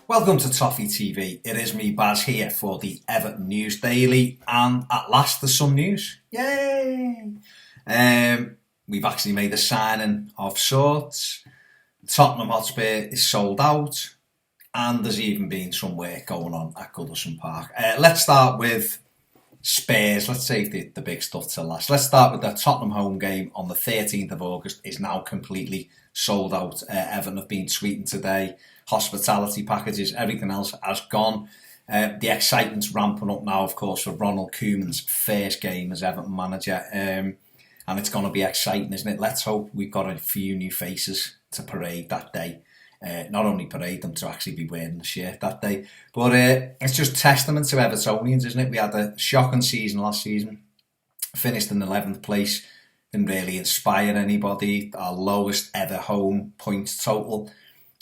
Welcome to Toffee TV. It is me, Baz, here for the Everton News Daily, and at last there's some news. Yay! We've actually made a signing of sorts. Tottenham Hotspur is sold out, and there's even been some work going on at Goodison Park. Let's start with Spurs. Let's save the big stuff till last. Let's start with the Tottenham home game on the 13th of August. Is now completely sold out. Everton have been tweeting today. Hospitality packages, everything else has gone. The excitement's ramping up now, of course, for Ronald Koeman's first game as Everton manager. And it's going to be exciting, isn't it? Let's hope we've got a few new faces to parade that day. Not only parade them, to actually be wearing the shirt that day. But it's just testament to Evertonians, isn't it? We had a shocking season last season. Finished in 11th place. Didn't really inspire anybody. Our lowest ever home points total.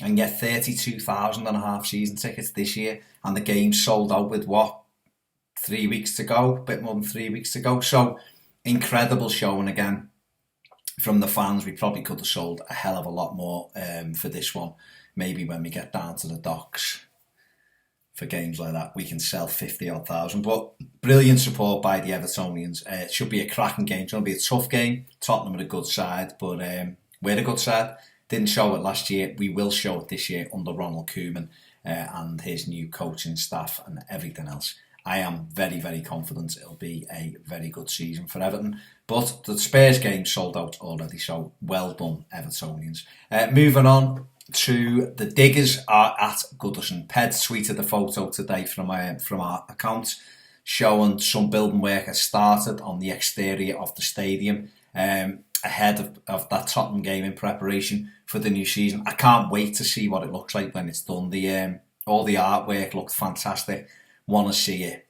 And get 32,500 season tickets this year. And the game's sold out with, 3 weeks to go? A bit more than 3 weeks to go. So, incredible showing again from the fans. We probably could have sold a hell of a lot more for this one. Maybe when we get down to the docks for games like that, we can sell 50-odd thousand. But brilliant support by the Evertonians. It should be a cracking game. It's going to be a tough game. Tottenham are a good side, but we're a good side. Didn't show it last year. We will show it this year under Ronald Koeman and his new coaching staff and everything else. I am very, very confident it'll be a very good season for Everton. But the Spurs game sold out already, so well done, Evertonians. Moving on to the diggers are at Goodison. Ped tweeted a photo today from our account showing some building work has started on the exterior of the stadium. Ahead of that Tottenham game in preparation for the new season. I can't wait to see what it looks like when it's done. All the artwork looked fantastic. Want to see it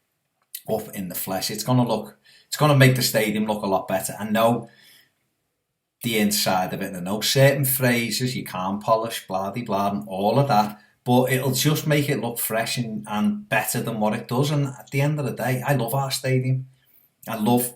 up in the flesh. It's going to make the stadium look a lot better. I know the inside of it, and I know certain phrases you can't polish, blah de blah, and all of that, but it'll just make it look fresh and better than what it does. And at the end of the day, I love our stadium. I love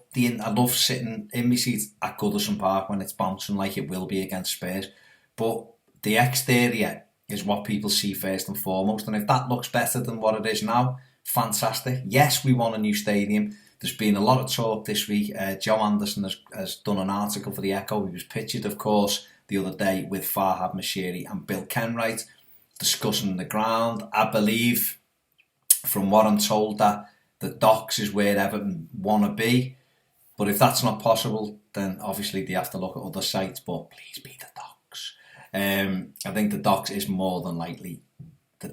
sitting in my seat at Goodison Park when it's bouncing like it will be against Spurs. But the exterior is what people see first and foremost. And if that looks better than what it is now, fantastic. Yes, we want a new stadium. There's been a lot of talk this week. Joe Anderson has done an article for The Echo. He was pictured, of course, the other day with Farhad Moshiri and Bill Kenwright discussing the ground. I believe, from what I'm told, that the docks is where Everton want to be. But if that's not possible, then obviously they have to look at other sites. But please be the docks. I think the docks is more than likely the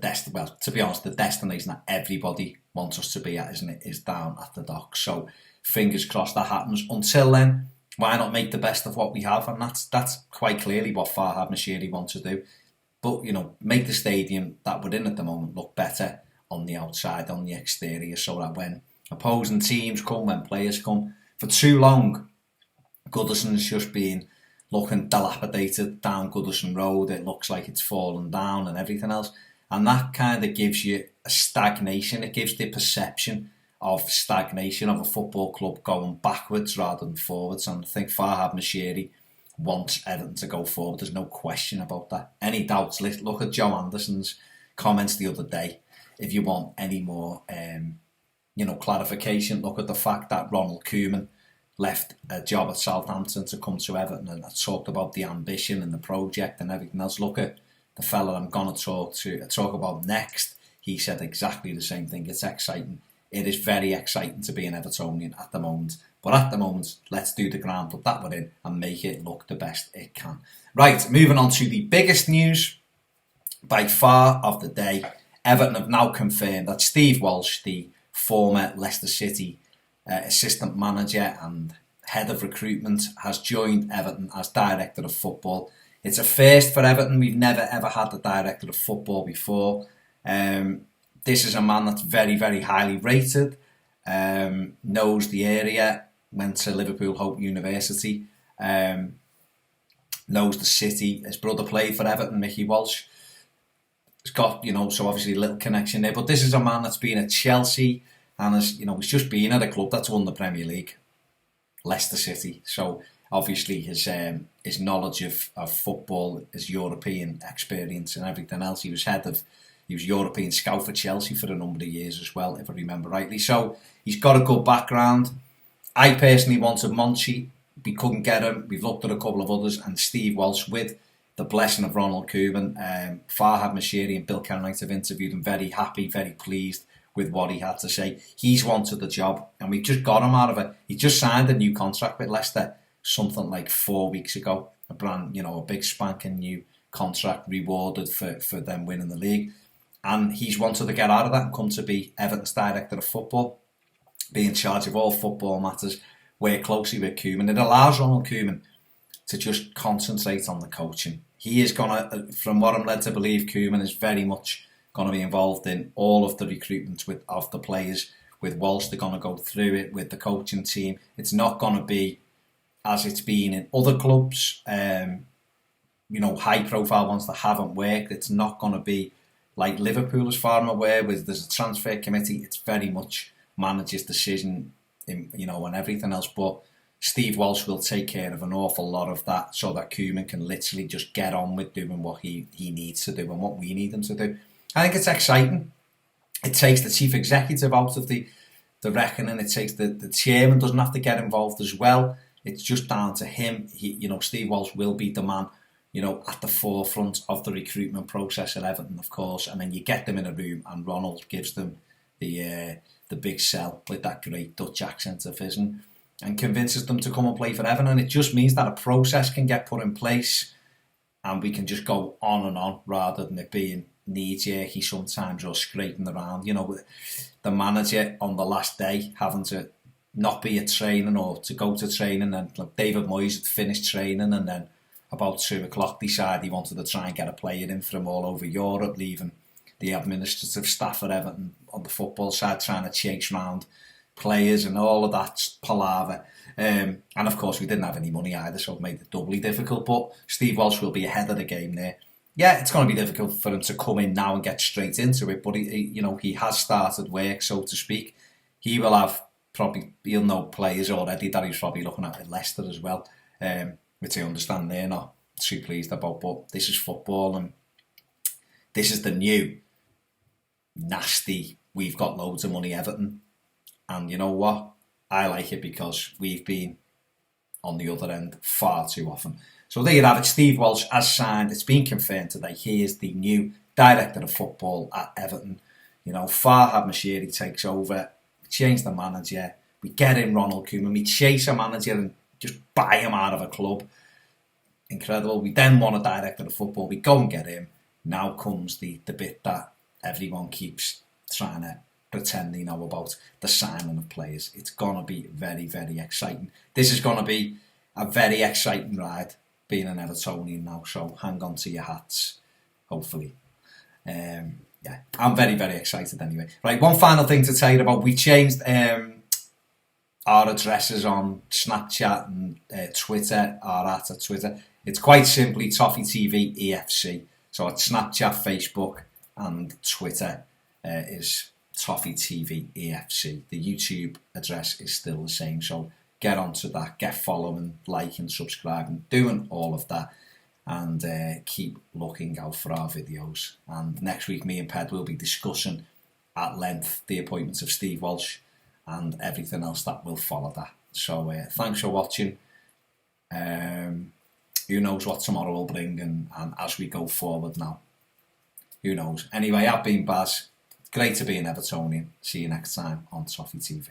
to be honest, the destination that everybody wants us to be at, isn't it? Is down at the docks. So fingers crossed that happens. Until then, why not make the best of what we have? And that's quite clearly what Farhad Moshiri wants to do. But, make the stadium that we're in at the moment look better on the outside, on the exterior, so that when opposing teams come, when players come, for too long, Goodison's just been looking dilapidated down Goodison Road. It looks like it's fallen down and everything else. And that kind of gives you a stagnation. It gives the perception of stagnation of a football club going backwards rather than forwards. And I think Farhad Moshiri wants Everton to go forward. There's no question about that. Any doubts? Look at Joe Anderson's comments the other day. If you want any more, clarification, look at the fact that Ronald Koeman left a job at Southampton to come to Everton, and I talked about the ambition and the project and everything else. Look at the fella I'm going to talk about next. He said exactly the same thing. It's exciting. It is very exciting to be an Evertonian at the moment. But at the moment, let's do the ground up that we're in and make it look the best it can. Right, moving on to the biggest news by far of the day. Everton have now confirmed that Steve Walsh, the former Leicester City assistant manager and head of recruitment, has joined Everton as director of football. It's a first for Everton. We've never ever had a director of football before. This is a man that's very, very highly rated, knows the area, went to Liverpool Hope University, knows the city. His brother played for Everton, Mickey Walsh. He's got, so obviously a little connection there. But this is a man that's been at Chelsea and has, he's just been at a club that's won the Premier League, Leicester City. So obviously his knowledge of football, his European experience and everything else. He was head of He was European scout for Chelsea for a number of years as well, if I remember rightly. So he's got a good background. I personally wanted Monchi. We couldn't get him. We've looked at a couple of others, and Steve Walsh, with the blessing of Ronald Koeman, Farhad Moshiri and Bill Kenwright have interviewed him. Very happy, very pleased with what he had to say. He's wanted the job, and we've just got him out of it. He just signed a new contract with Leicester something like 4 weeks ago. A big spanking new contract, rewarded for them winning the league. And he's wanted to get out of that and come to be Everton's director of football, be in charge of all football matters, work closely with Koeman. It allows Ronald Koeman to just concentrate on the coaching. He is going to, from what I'm led to believe, Koeman is very much going to be involved in all of the recruitment of the players. With Walsh, they're going to go through it with the coaching team. It's not going to be as it's been in other clubs, high-profile ones that haven't worked. It's not going to be like Liverpool, as far as I'm aware, with there's a transfer committee. It's very much manager's decision, and everything else. But Steve Walsh will take care of an awful lot of that, so that Koeman can literally just get on with doing what he needs to do and what we need him to do. I think it's exciting. It takes the chief executive out of the reckoning. It takes the chairman doesn't have to get involved as well. It's just down to him. Steve Walsh will be the man, at the forefront of the recruitment process at Everton, of course. And then you get them in a room, and Ronald gives them the big sell with that great Dutch accent of his, and convinces them to come and play for Everton. And it just means that a process can get put in place, and we can just go on and on, rather than it being knee-jerky sometimes or scraping around. The manager on the last day having to not be at training or to go to training, and like David Moyes had finished training, and then about 2 o'clock decided he wanted to try and get a player in from all over Europe, leaving the administrative staff at Everton on the football side trying to chase round players and all of that palaver. And of course we didn't have any money either, so it made it doubly difficult. But Steve Walsh will be ahead of the game there. Yeah, it's going to be difficult for him to come in now and get straight into it, but he has started work, so to speak. He will have he'll know players already that he's probably looking at Leicester as well, which I understand they're not too pleased about. But this is football, and this is the new nasty, we've got loads of money Everton. And you know what? I like it because we've been on the other end far too often. So there you have it. Steve Walsh has signed. It's been confirmed today. He is the new director of football at Everton. Farhad Moshiri takes over. We change the manager. We get in Ronald Koeman. We chase a manager and just buy him out of a club. Incredible. We then want a director of football. We go and get him. Now comes the bit that everyone keeps trying to pretend they know about, the signing of players. It's going to be very, very exciting. This is going to be a very exciting ride, being an Evertonian now, so hang on to your hats, hopefully. I'm very, very excited anyway. Right, one final thing to tell you about. We changed our addresses on Snapchat and Twitter, at Twitter. It's quite simply Toffee TV EFC. So at Snapchat, Facebook and Twitter is Toffee TV EFC. The YouTube address is still the same, so get onto that, get following, liking, subscribing, doing all of that, and keep looking out for our videos. And next week, me and Ped will be discussing at length the appointments of Steve Walsh and everything else that will follow that. So thanks for watching. Who knows what tomorrow will bring, and as we go forward now, who knows. Anyway, I've been Baz. Great to be an Evertonian. See you next time on Toffee TV.